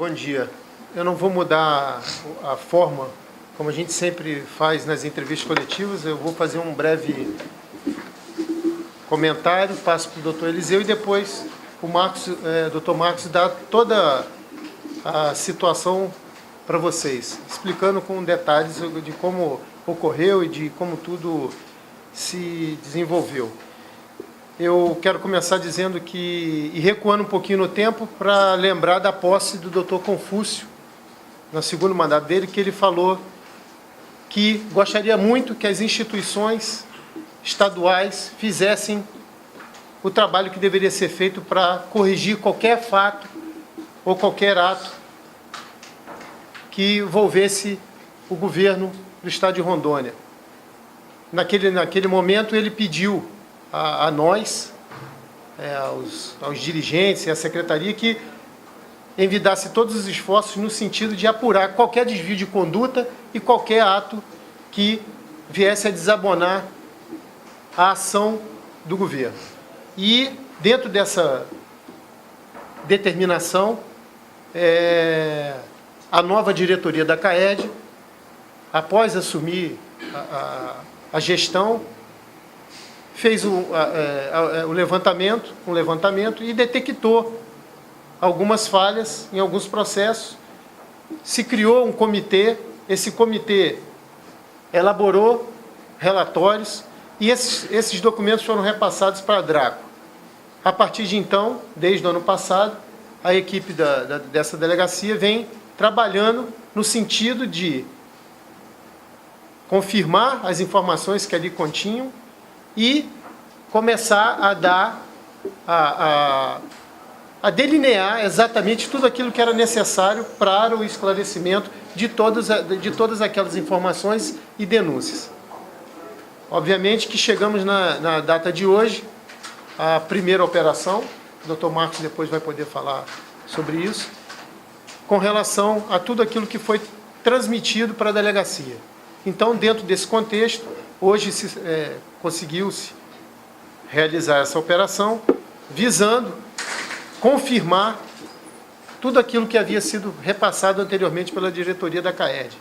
Bom dia. Eu não vou mudar a forma, como a gente sempre faz nas entrevistas coletivas. Eu vou fazer um breve comentário, passo para o doutor Eliseu e depois o doutor Marcos dá toda a situação para vocês, explicando com detalhes de como ocorreu e de como tudo se desenvolveu. Eu quero começar dizendo e recuando um pouquinho no tempo, para lembrar da posse do Dr. Confúcio, no segundo mandato dele, que ele falou que gostaria muito que as instituições estaduais fizessem o trabalho que deveria ser feito para corrigir qualquer fato ou qualquer ato que envolvesse o governo do estado de Rondônia. Naquele momento ele pediu a nós, aos dirigentes e à secretaria, que envidasse todos os esforços no sentido de apurar qualquer desvio de conduta e qualquer ato que viesse a desabonar a ação do governo. E, dentro dessa determinação, a nova diretoria da CAERD, após assumir a gestão, fez um levantamento e detectou algumas falhas em alguns processos. Se criou um comitê, esse comitê elaborou relatórios e esses documentos foram repassados para a DRACO. A partir de então, desde o ano passado, a equipe dessa delegacia vem trabalhando no sentido de confirmar as informações que ali continham e começar a dar, a delinear exatamente tudo aquilo que era necessário para o esclarecimento de todas aquelas informações e denúncias. Obviamente que chegamos na data de hoje, a primeira operação, o Dr. Marcos depois vai poder falar sobre isso, com relação a tudo aquilo que foi transmitido para a delegacia. Então, dentro desse contexto, hoje conseguiu-se realizar essa operação, visando confirmar tudo aquilo que havia sido repassado anteriormente pela diretoria da CAERD.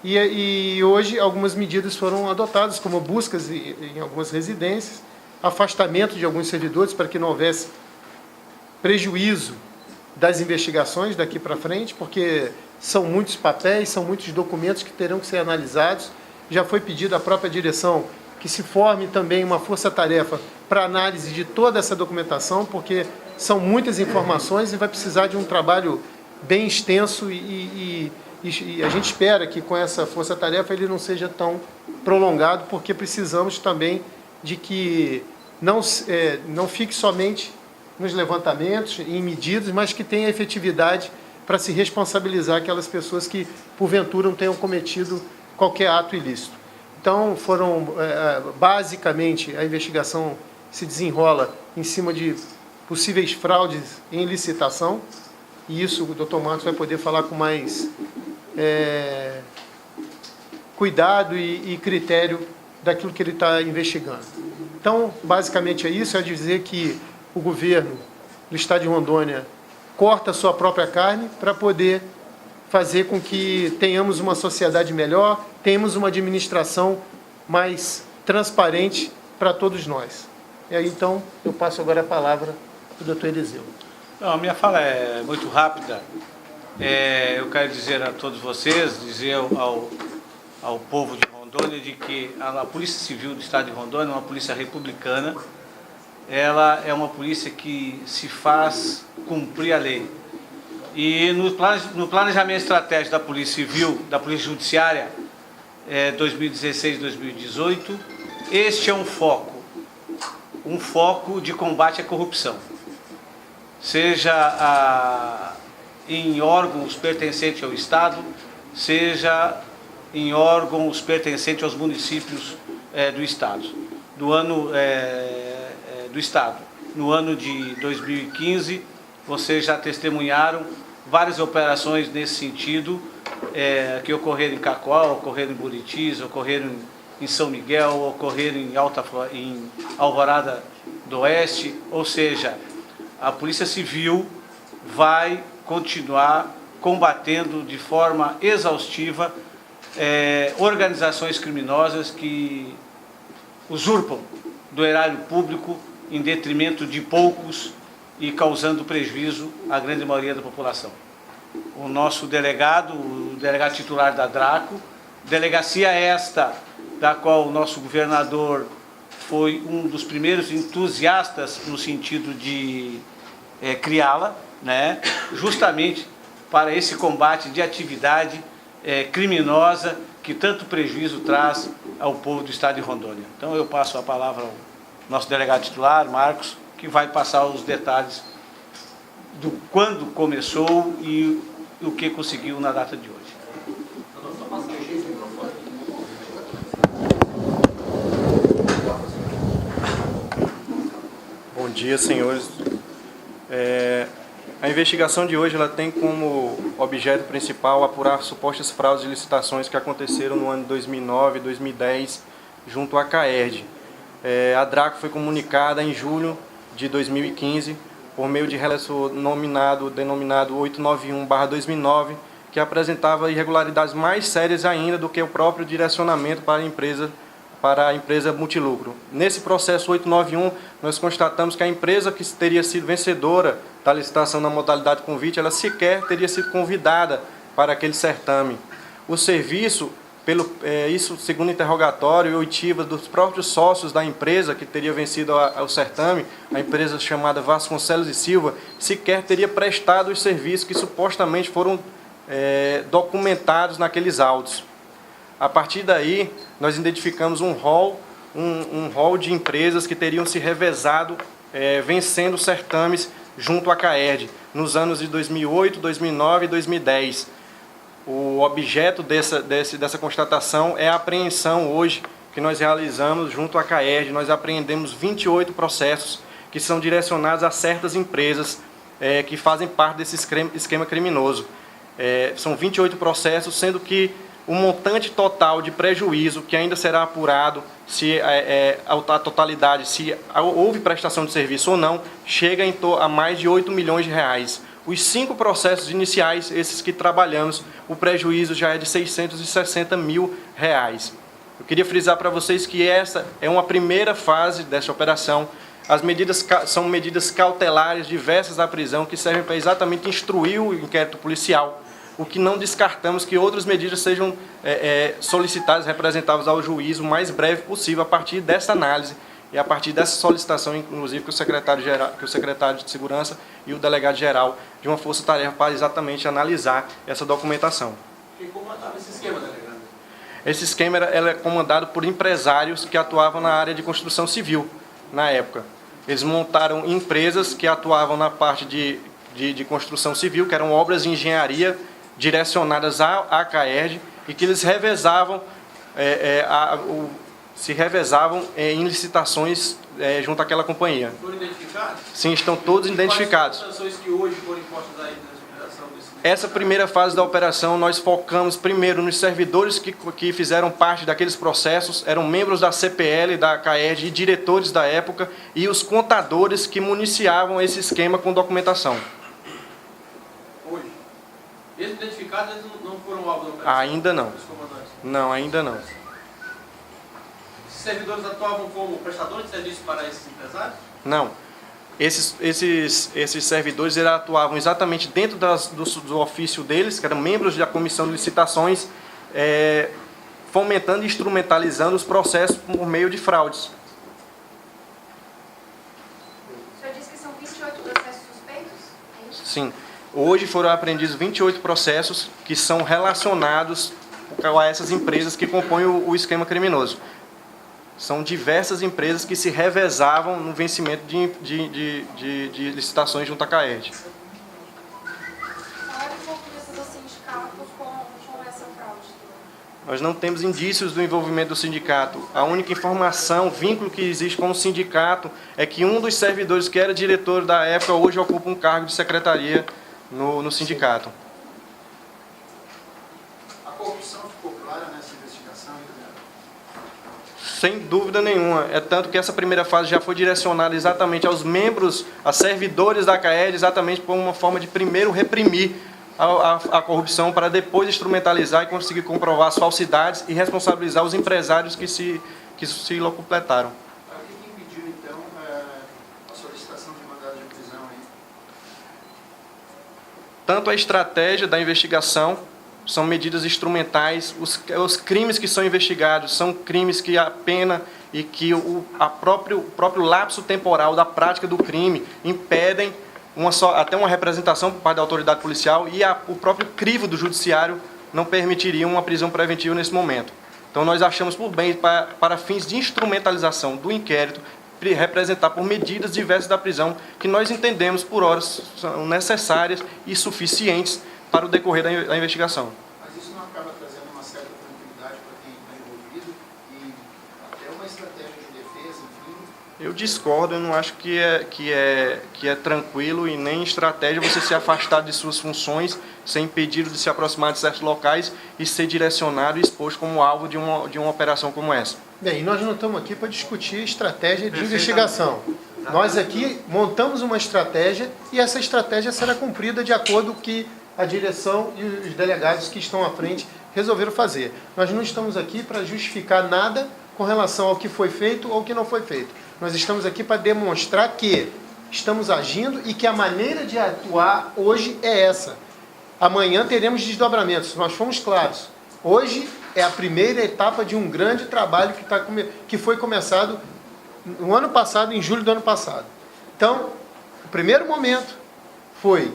E hoje algumas medidas foram adotadas, como buscas em algumas residências, afastamento de alguns servidores para que não houvesse prejuízo das investigações daqui para frente, porque são muitos papéis, são muitos documentos que terão que ser analisados. Já foi pedido à própria direção que se forme também uma força-tarefa para análise de toda essa documentação, porque são muitas informações e vai precisar de um trabalho bem extenso e a gente espera que com essa força-tarefa ele não seja tão prolongado, porque precisamos também de que não fique somente nos levantamentos e em medidas, mas que tenha efetividade para se responsabilizar aquelas pessoas que, porventura, não tenham cometido qualquer ato ilícito. Então, basicamente, a investigação se desenrola em cima de possíveis fraudes em licitação, e isso o Dr. Marcos vai poder falar com mais cuidado e critério daquilo que ele está investigando. Então, basicamente é isso, é dizer que o governo do estado de Rondônia corta a sua própria carne para poder fazer com que tenhamos uma sociedade melhor, tenhamos uma administração mais transparente para todos nós. E aí, então, eu passo agora a palavra para o Dr. Eliseu. Não, a minha fala é muito rápida. Eu quero dizer a todos vocês, dizer ao povo de Rondônia, de que a Polícia Civil do Estado de Rondônia é uma polícia republicana. Ela é uma polícia que se faz cumprir a lei. E no planejamento estratégico da Polícia Civil, da Polícia Judiciária, 2016-2018, este é um foco de combate à corrupção. Seja em órgãos pertencentes ao Estado, seja em órgãos pertencentes aos municípios do Estado. Do Estado. No ano de 2015, vocês já testemunharam várias operações nesse sentido, que ocorreram em Cacoal, ocorreram em Buritis, ocorreram em São Miguel, ocorreram em Alvorada do Oeste. Ou seja, a Polícia Civil vai continuar combatendo de forma exaustiva organizações criminosas que usurpam do erário público em detrimento de poucos e causando prejuízo à grande maioria da população. O nosso delegado, o delegado titular da DRACO, delegacia esta da qual o nosso governador foi um dos primeiros entusiastas no sentido de criá-la, né, justamente para esse combate de atividade criminosa que tanto prejuízo traz ao povo do estado de Rondônia. Então eu passo a palavra ao nosso delegado titular, Marcos, que vai passar os detalhes do quando começou e o que conseguiu na data de hoje. Bom dia, senhores. A investigação de hoje ela tem como objeto principal apurar supostas fraudes de licitações que aconteceram no ano de 2009 e 2010 junto à CAERD. A DRACO foi comunicada em julho de 2015 por meio de relatório denominado 891/2009, que apresentava irregularidades mais sérias ainda do que o próprio direcionamento para a empresa multilucro. Nesse processo 891, nós constatamos que a empresa que teria sido vencedora da licitação na modalidade convite, ela sequer teria sido convidada para aquele certame. O serviço, isso segundo interrogatório e oitiva dos próprios sócios da empresa que teria vencido o certame, a empresa chamada Vasconcelos e Silva, sequer teria prestado os serviços que supostamente foram documentados naqueles autos. A partir daí, nós identificamos um rol de empresas que teriam se revezado vencendo certames junto à CAERD nos anos de 2008, 2009 e 2010. O objeto dessa constatação é a apreensão hoje que nós realizamos junto à CAERD. Nós apreendemos 28 processos que são direcionados a certas empresas que fazem parte desse esquema criminoso. São 28 processos, sendo que o montante total de prejuízo que ainda será apurado, se a totalidade, se houve prestação de serviço ou não, chega a mais de 8 milhões de reais. Os 5 processos iniciais, esses que trabalhamos, o prejuízo já é de 660 mil reais. Eu queria frisar para vocês que essa é uma primeira fase dessa operação. As medidas são medidas cautelares diversas da prisão que servem para exatamente instruir o inquérito policial. O que não descartamos que outras medidas sejam solicitadas, representadas ao juiz o mais breve possível a partir dessa análise e a partir dessa solicitação, inclusive, que o secretário de Segurança e o delegado-geral de uma força-tarefa para exatamente analisar essa documentação. Quem comandava esse esquema, delegado? Esse esquema é comandado por empresários que atuavam na área de construção civil, na época. Eles montaram empresas que atuavam na parte de construção civil, que eram obras de engenharia direcionadas à CAERD e que eles se revezavam em licitações junto àquela companhia. Foram identificados? Sim, estão todos identificados. Quais sanções que hoje foram impostas aí nessa operação? Essa primeira fase da operação, nós focamos primeiro nos servidores que fizeram parte daqueles processos, eram membros da CPL, da CAERD e diretores da época, e os contadores que municiavam esse esquema com documentação. Hoje? Eles identificados, eles não foram alvo da operação? Ainda não. Os comandantes? Não, ainda não. Esses servidores atuavam como prestadores de serviço para esses empresários? Não. Esses servidores eles atuavam exatamente dentro do ofício deles, que eram membros da comissão de licitações, fomentando e instrumentalizando os processos por meio de fraudes. O senhor disse que são 28 processos suspeitos? É isso? Sim. Hoje foram apreendidos 28 processos que são relacionados a essas empresas que compõem o esquema criminoso. São diversas empresas que se revezavam no vencimento de licitações junto à CAERD. Qual era o compromisso do sindicato com essa fraude? Nós não temos indícios do envolvimento do sindicato. A única informação, vínculo que existe com o sindicato é que um dos servidores que era diretor da época hoje ocupa um cargo de secretaria no sindicato. A corrupção ficou clara nessa investigação? Sem dúvida nenhuma. É tanto que essa primeira fase já foi direcionada exatamente aos membros, a servidores da CAERD, exatamente por uma forma de primeiro reprimir a corrupção para depois instrumentalizar e conseguir comprovar as falsidades e responsabilizar os empresários que se locupletaram. O que impediu, então, a solicitação de mandado de prisão aí? Tanto a estratégia da investigação, são medidas instrumentais, os crimes que são investigados são crimes que a pena e que o próprio lapso temporal da prática do crime impedem até uma representação por parte da autoridade policial e o próprio crivo do judiciário não permitiria uma prisão preventiva nesse momento. Então nós achamos por bem, para fins de instrumentalização do inquérito, representar por medidas diversas da prisão que nós entendemos por horas são necessárias e suficientes para o decorrer da investigação. Mas isso não acaba trazendo uma certa tranquilidade para quem está envolvido e até uma estratégia de defesa, enfim? Eu discordo, eu não acho que é tranquilo e nem estratégia você se afastar de suas funções, ser impedido de se aproximar de certos locais e ser direcionado e exposto como alvo de uma operação como essa. Bem, nós não estamos aqui para discutir estratégia de investigação. Nós aqui montamos uma estratégia e essa estratégia será cumprida de acordo com que a direção e os delegados que estão à frente resolveram fazer. Nós não estamos aqui para justificar nada com relação ao que foi feito ou ao que não foi feito. Nós estamos aqui para demonstrar que estamos agindo e que a maneira de atuar hoje é essa. Amanhã teremos desdobramentos, nós fomos claros. Hoje é a primeira etapa de um grande trabalho que foi começado no ano passado, em julho do ano passado. Então, o primeiro momento foi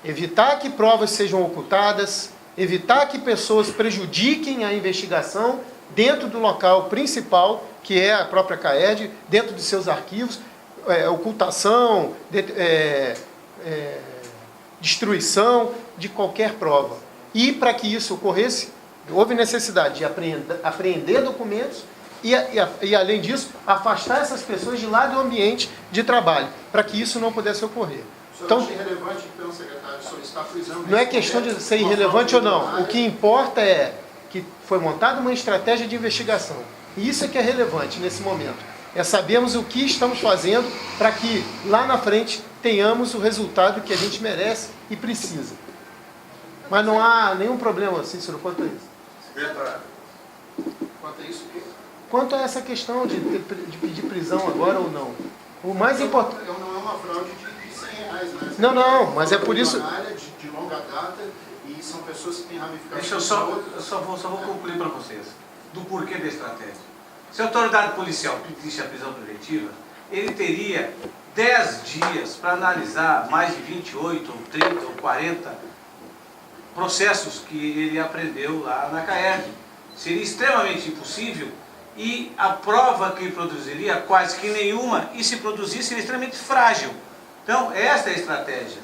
evitar que provas sejam ocultadas, evitar que pessoas prejudiquem a investigação dentro do local principal, que é a própria CAERD, dentro de seus arquivos, ocultação, destruição de qualquer prova. E para que isso ocorresse, houve necessidade de apreender documentos e, além disso, afastar essas pessoas de lá do ambiente de trabalho, para que isso não pudesse ocorrer. Então, acha irrelevante, então, secretário, solicitar a prisão? Não é questão de ser irrelevante ou não. O que importa é que foi montada uma estratégia de investigação. E isso é que é relevante nesse momento. É sabermos o que estamos fazendo para que lá na frente tenhamos o resultado que a gente merece e precisa. Mas não há nenhum problema, Cícero, quanto a isso. Secretário, quanto a isso, o quê? Quanto a essa questão de pedir prisão agora ou não. O mais importante... Não é uma fraude de R$100, né? Não, mas é por isso... É uma área de longa data e são pessoas que têm ramificações... Deixa eu só vou concluir para vocês do porquê da estratégia. Se a autoridade policial pedisse a prisão preventiva, ele teria 10 dias para analisar mais de 28, ou 30, ou 40 processos que ele aprendeu lá na CAERD. Seria extremamente impossível e a prova que produziria quase que nenhuma, e se produzisse seria extremamente frágil. Então, esta é a estratégia.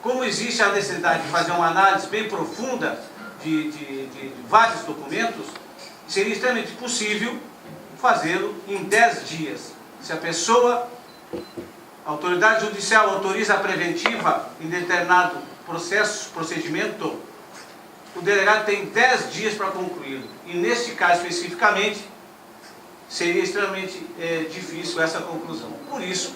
Como existe a necessidade de fazer uma análise bem profunda de vários documentos, seria extremamente possível fazê-lo em 10 dias. Se a pessoa, a autoridade judicial autoriza a preventiva em determinado procedimento, o delegado tem 10 dias para concluí-lo. E neste caso especificamente, seria extremamente difícil essa conclusão. Por isso,